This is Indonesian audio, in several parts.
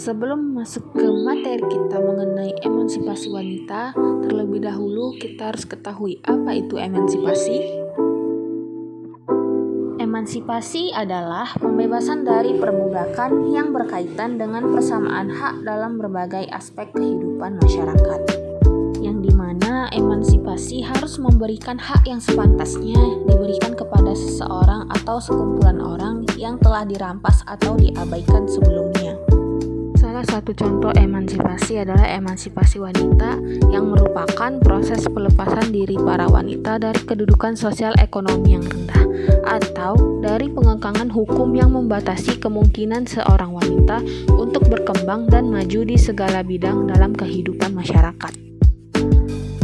Sebelum masuk ke materi kita mengenai emansipasi wanita, terlebih dahulu kita harus ketahui apa itu emansipasi. Emansipasi adalah pembebasan dari perbudakan yang berkaitan dengan persamaan hak dalam berbagai aspek kehidupan masyarakat. Yang dimana emansipasi harus memberikan hak yang sepantasnya diberikan kepada seseorang atau sekumpulan orang yang telah dirampas atau diabaikan sebelumnya. Salah satu contoh emansipasi adalah emansipasi wanita yang merupakan proses pelepasan diri para wanita dari kedudukan sosial ekonomi yang rendah atau dari pengekangan hukum yang membatasi kemungkinan seorang wanita untuk berkembang dan maju di segala bidang dalam kehidupan masyarakat.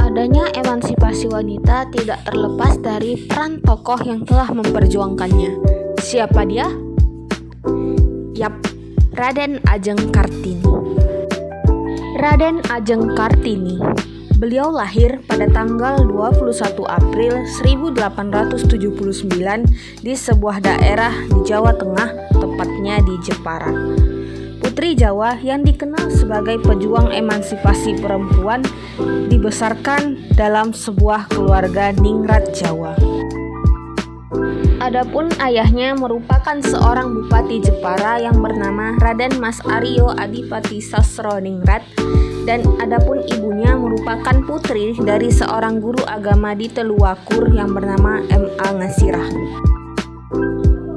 Adanya emansipasi wanita tidak terlepas dari peran tokoh yang telah memperjuangkannya. Siapa dia? Yap, Raden Ajeng Kartini. Raden Ajeng Kartini. Beliau lahir pada tanggal 21 April 1879 di sebuah daerah di Jawa Tengah, tepatnya di Jepara. Putri Jawa yang dikenal sebagai pejuang emansipasi perempuan dibesarkan dalam sebuah keluarga ningrat Jawa. Adapun ayahnya merupakan seorang bupati Jepara yang bernama Raden Mas Aryo Adipati Sasroningrat, dan adapun ibunya merupakan putri dari seorang guru agama di Teluwakur yang bernama M.A. Ngasirah.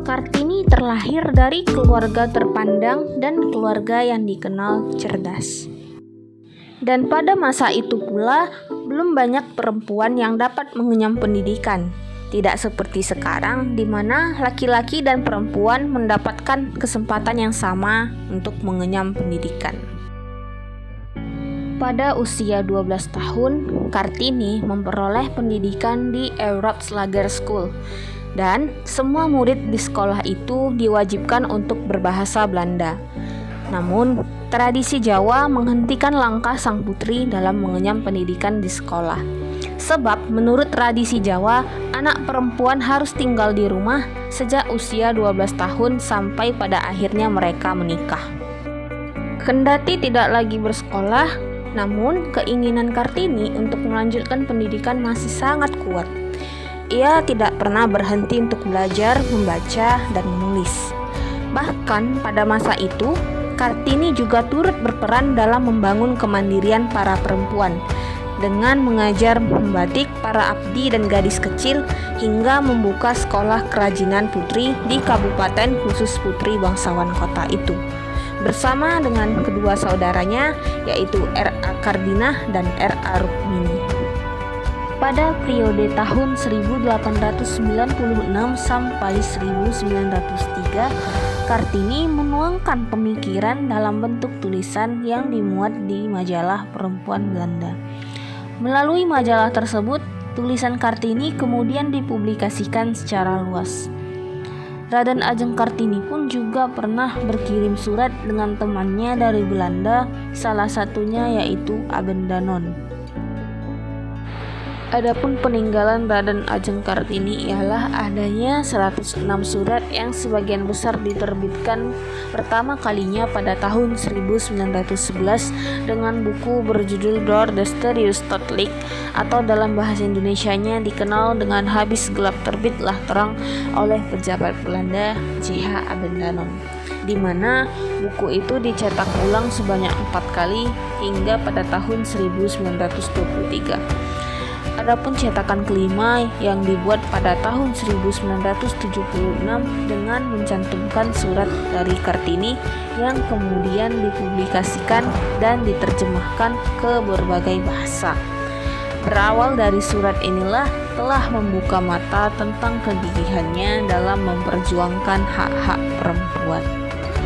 Kartini terlahir dari keluarga terpandang dan keluarga yang dikenal cerdas. Dan pada masa itu pula, belum banyak perempuan yang dapat mengenyam pendidikan. Tidak seperti sekarang, di mana laki-laki dan perempuan mendapatkan kesempatan yang sama untuk mengenyam pendidikan. Pada usia 12 tahun, Kartini memperoleh pendidikan di Erup-Slager School. Dan semua murid di sekolah itu diwajibkan untuk berbahasa Belanda. Namun, tradisi Jawa menghentikan langkah sang putri dalam mengenyam pendidikan di sekolah. Sebab menurut tradisi Jawa, anak perempuan harus tinggal di rumah sejak usia 12 tahun sampai pada akhirnya mereka menikah. Kendati tidak lagi bersekolah, namun keinginan Kartini untuk melanjutkan pendidikan masih sangat kuat. Ia tidak pernah berhenti untuk belajar, membaca, dan menulis. Bahkan pada masa itu, Kartini juga turut berperan dalam membangun kemandirian para perempuan dengan mengajar membatik para abdi dan gadis kecil hingga membuka sekolah kerajinan putri di Kabupaten Khusus Putri Bangsawan Kota itu bersama dengan kedua saudaranya, yaitu R.A. Kardinah dan R.A. Rukmini. Pada periode tahun 1896 sampai 1903, Kartini menuangkan pemikiran dalam bentuk tulisan yang dimuat di majalah perempuan Belanda. Melalui majalah tersebut, tulisan Kartini kemudian dipublikasikan secara luas. Raden Ajeng Kartini pun juga pernah berkirim surat dengan temannya dari Belanda, salah satunya yaitu Aben Danon. Adapun peninggalan Raden Ajeng Kartini ialah adanya 106 surat yang sebagian besar diterbitkan pertama kalinya pada tahun 1911 dengan buku berjudul Door des Stedelijk, atau dalam bahasa Indonesianya dikenal dengan Habis Gelap Terbitlah Terang oleh pejabat Belanda J.H. Aben Danon, di mana buku itu dicetak ulang sebanyak 4 kali hingga pada tahun 1923. Adapun cetakan kelima yang dibuat pada tahun 1976 dengan mencantumkan surat dari Kartini yang kemudian dipublikasikan dan diterjemahkan ke berbagai bahasa. Berawal dari surat inilah telah membuka mata tentang kegigihannya dalam memperjuangkan hak-hak perempuan.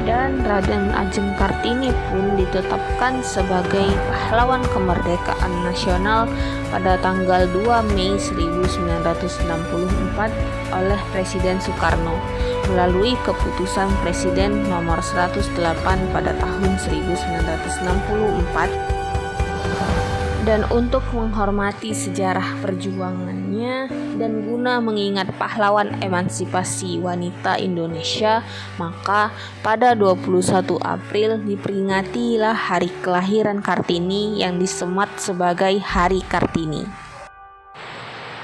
Dan Raden Ajeng Kartini pun ditetapkan sebagai pahlawan kemerdekaan nasional pada tanggal 2 Mei 1964 oleh Presiden Soekarno melalui keputusan Presiden nomor 108 pada tahun 1964. Dan untuk menghormati sejarah perjuangannya dan guna mengingat pahlawan emansipasi wanita Indonesia, maka pada 21 April diperingatilah hari kelahiran Kartini yang disemat sebagai Hari Kartini.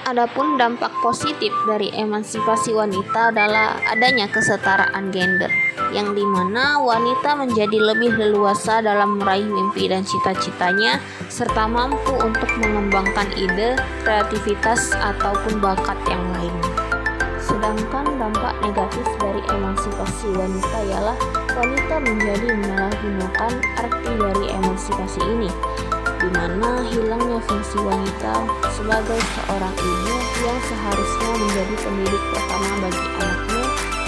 Adapun dampak positif dari emansipasi wanita adalah adanya kesetaraan gender, yang dimana wanita menjadi lebih leluasa dalam meraih mimpi dan cita-citanya, serta mampu untuk mengembangkan ide, kreativitas, ataupun bakat yang lain. Sedangkan dampak negatif dari emansipasi wanita ialah wanita menjadi menyalahgunakan arti dari emansipasi ini, di mana hilangnya fungsi wanita sebagai seorang ibu yang seharusnya menjadi pendidik pertama bagi anaknya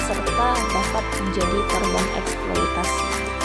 serta dapat menjadi korban eksploitasi.